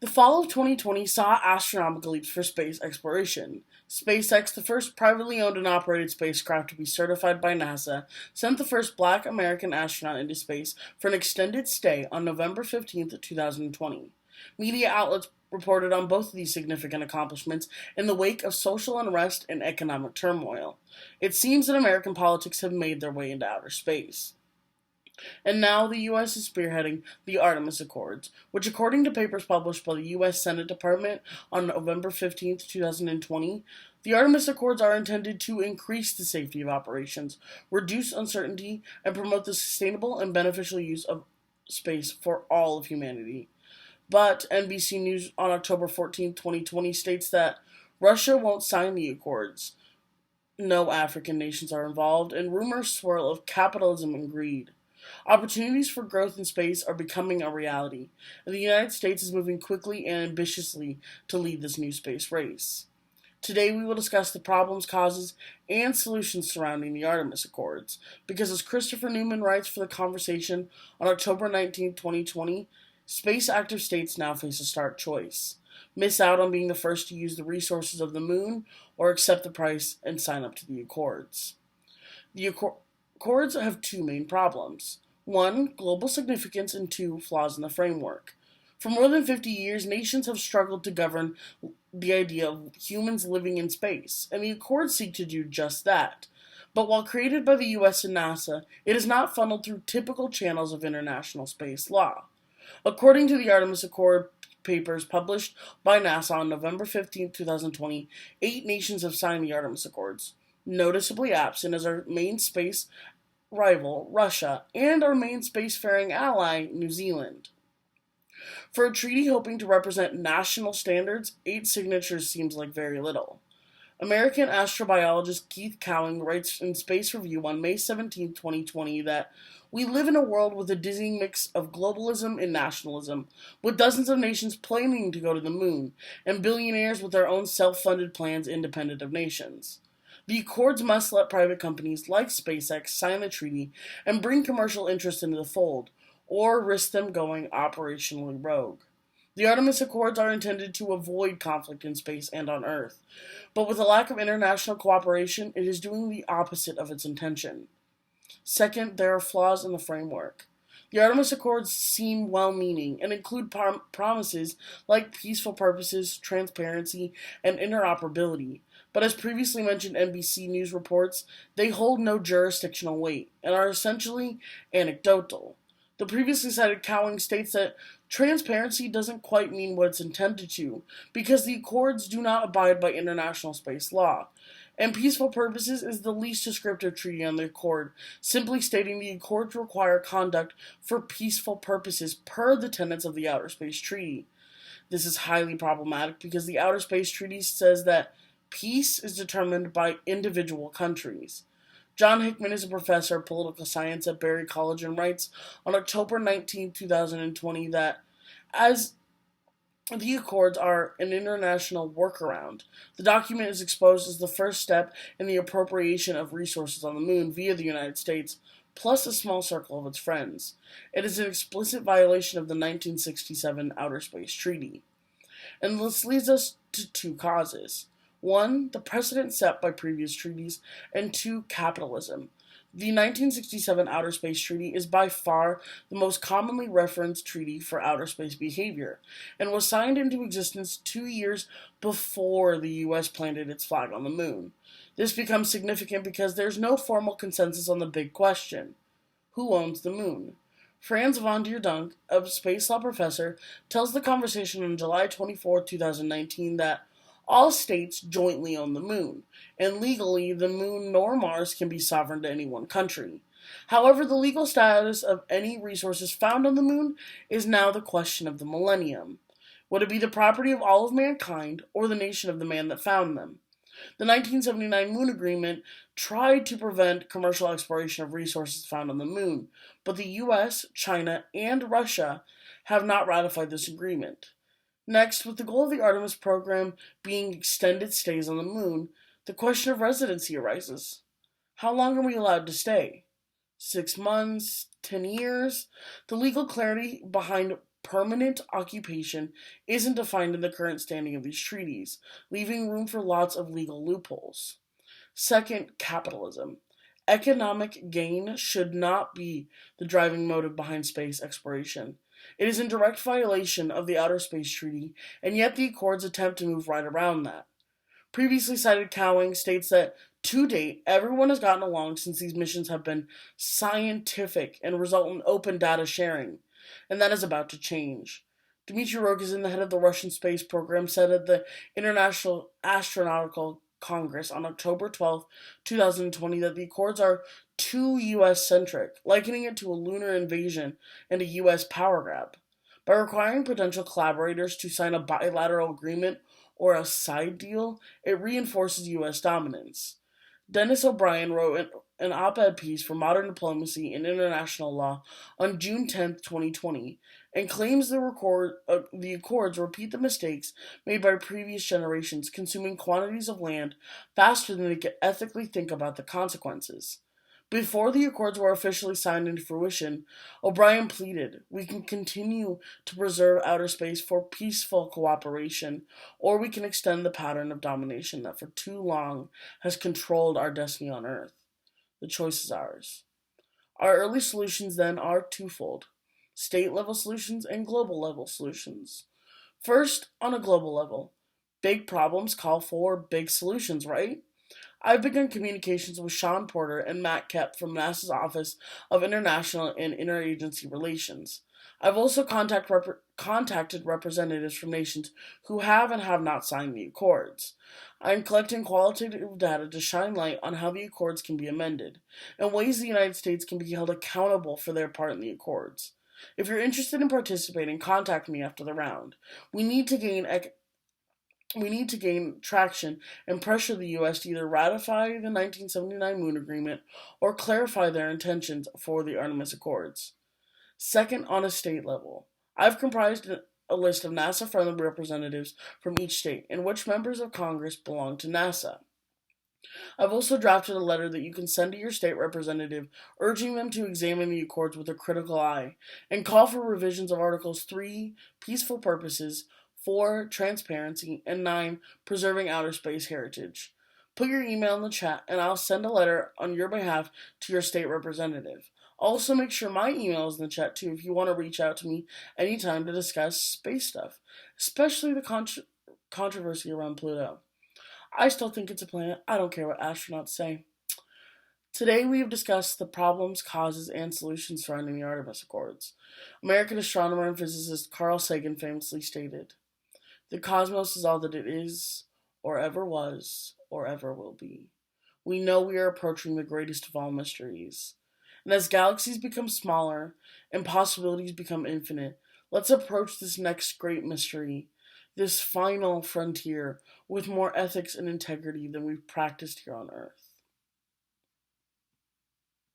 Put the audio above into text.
The fall of 2020 saw astronomical leaps for space exploration. SpaceX, the first privately owned and operated spacecraft to be certified by NASA, sent the first black American astronaut into space for an extended stay on November 15, 2020. Media outlets reported on both of these significant accomplishments in the wake of social unrest and economic turmoil. It seems that American politics have made their way into outer space. And now the U.S. is spearheading the Artemis Accords, which, according to papers published by the U.S. Senate Department on November 15, 2020, the Artemis Accords are intended to increase the safety of operations, reduce uncertainty, and promote the sustainable and beneficial use of space for all of humanity. But NBC News on October 14, 2020 states that Russia won't sign the accords. No African nations are involved, and rumors swirl of capitalism and greed. Opportunities for growth in space are becoming a reality, and the United States is moving quickly and ambitiously to lead this new space race. Today we will discuss the problems, causes, and solutions surrounding the Artemis Accords, because as Christopher Newman writes for The Conversation on October 19, 2020, space active states now face a stark choice: miss out on being the first to use the resources of the moon, or accept the price and sign up to the Accords. The Accords have two main problems. One, global significance, and two, flaws in the framework. For more than 50 years, nations have struggled to govern the idea of humans living in space, and the Accords seek to do just that. But while created by the US and NASA, it is not funneled through typical channels of international space law. According to the Artemis Accord papers published by NASA on November 15, 2020, 8 nations have signed the Artemis Accords. Noticeably absent is our main space rival, Russia, and our main spacefaring ally, New Zealand. For a treaty hoping to represent national standards, 8 signatures seems like very little. American astrobiologist Keith Cowing writes in Space Review on May 17, 2020 that we live in a world with a dizzying mix of globalism and nationalism, with dozens of nations planning to go to the moon, and billionaires with their own self-funded plans independent of nations. The Accords must let private companies like SpaceX sign the treaty and bring commercial interests into the fold, or risk them going operationally rogue. The Artemis Accords are intended to avoid conflict in space and on Earth, but with a lack of international cooperation, it is doing the opposite of its intention. Second, there are flaws in the framework. The Artemis Accords seem well-meaning and include promises like peaceful purposes, transparency, and interoperability. But as previously mentioned NBC News reports, they hold no jurisdictional weight and are essentially anecdotal. The previously cited Cowing states that transparency doesn't quite mean what it's intended to, because the Accords do not abide by international space law. And peaceful purposes is the least descriptive treaty on the Accord, simply stating the Accords require conduct for peaceful purposes per the tenets of the Outer Space Treaty. This is highly problematic because the Outer Space Treaty says that peace is determined by individual countries. John Hickman is a professor of political science at Berry College and writes on October 19, 2020 that as the Accords are an international workaround, the document is exposed as the first step in the appropriation of resources on the moon via the United States, plus a small circle of its friends. It is an explicit violation of the 1967 Outer Space Treaty. And this leads us to 2 causes. 1, the precedent set by previous treaties, and 2, capitalism. The 1967 Outer Space Treaty is by far the most commonly referenced treaty for outer space behavior, and was signed into existence 2 years before the U.S. planted its flag on the moon. This becomes significant because there's no formal consensus on the big question: who owns the moon? Frans van der Dunk, a space law professor, tells The Conversation on July 24, 2019 that all states jointly own the moon, and legally the moon nor Mars can be sovereign to any one country. However, the legal status of any resources found on the moon is now the question of the millennium. Would it be the property of all of mankind, or the nation of the man that found them? The 1979 Moon Agreement tried to prevent commercial exploration of resources found on the moon, but the US, China, and Russia have not ratified this agreement. Next, with the goal of the Artemis program being extended stays on the moon, the question of residency arises. How long are we allowed to stay? 6 months? 10 years? The legal clarity behind permanent occupation isn't defined in the current standing of these treaties, leaving room for lots of legal loopholes. Second, capitalism. Economic gain should not be the driving motive behind space exploration. It is in direct violation of the Outer Space Treaty, and yet the Accords attempt to move right around that. Previously cited Cowing states that to date, everyone has gotten along since these missions have been scientific and result in open data sharing, and that is about to change. Dmitry Rogozin, the head of the Russian space program, said at the International Astronautical Congress on October 12, 2020, that the Accords are too US centric, likening it to a lunar invasion and a US power grab. By requiring potential collaborators to sign a bilateral agreement or a side deal, it reinforces US dominance. Dennis O'Brien wrote an op-ed piece for Modern Diplomacy and International Law on June 10, 2020, and claims the Accords repeat the mistakes made by previous generations, consuming quantities of land faster than they could ethically think about the consequences. Before the Accords were officially signed into fruition, O'Brien pleaded, "We can continue to preserve outer space for peaceful cooperation, or we can extend the pattern of domination that for too long has controlled our destiny on Earth. The choice is ours." Our early solutions then are twofold: state-level solutions and global-level solutions. First, on a global level, big problems call for big solutions, right? I've begun communications with Sean Porter and Matt Kep from NASA's Office of International and Interagency Relations. I've also contacted representatives from nations who have and have not signed the Accords. I'm collecting qualitative data to shine light on how the Accords can be amended, and ways the United States can be held accountable for their part in the Accords. If you're interested in participating, contact me after the round. We need to gain traction and pressure the U.S. to either ratify the 1979 Moon Agreement or clarify their intentions for the Artemis Accords. Second, on a state level, I've comprised a list of NASA-friendly representatives from each state and which members of Congress belong to NASA. I've also drafted a letter that you can send to your state representative urging them to examine the Accords with a critical eye and call for revisions of Articles 3, peaceful purposes, 4, transparency, and 9, preserving outer space heritage. Put your email in the chat and I'll send a letter on your behalf to your state representative. Also, make sure my email is in the chat too if you want to reach out to me anytime to discuss space stuff, especially the controversy around Pluto. I still think it's a planet. I don't care what astronauts say. Today we have discussed the problems, causes, and solutions surrounding the Artemis Accords. American astronomer and physicist Carl Sagan famously stated, "The cosmos is all that it is, or ever was, or ever will be. We know we are approaching the greatest of all mysteries. And as galaxies become smaller and possibilities become infinite, let's approach this next great mystery, this final frontier, with more ethics and integrity than we've practiced here on Earth."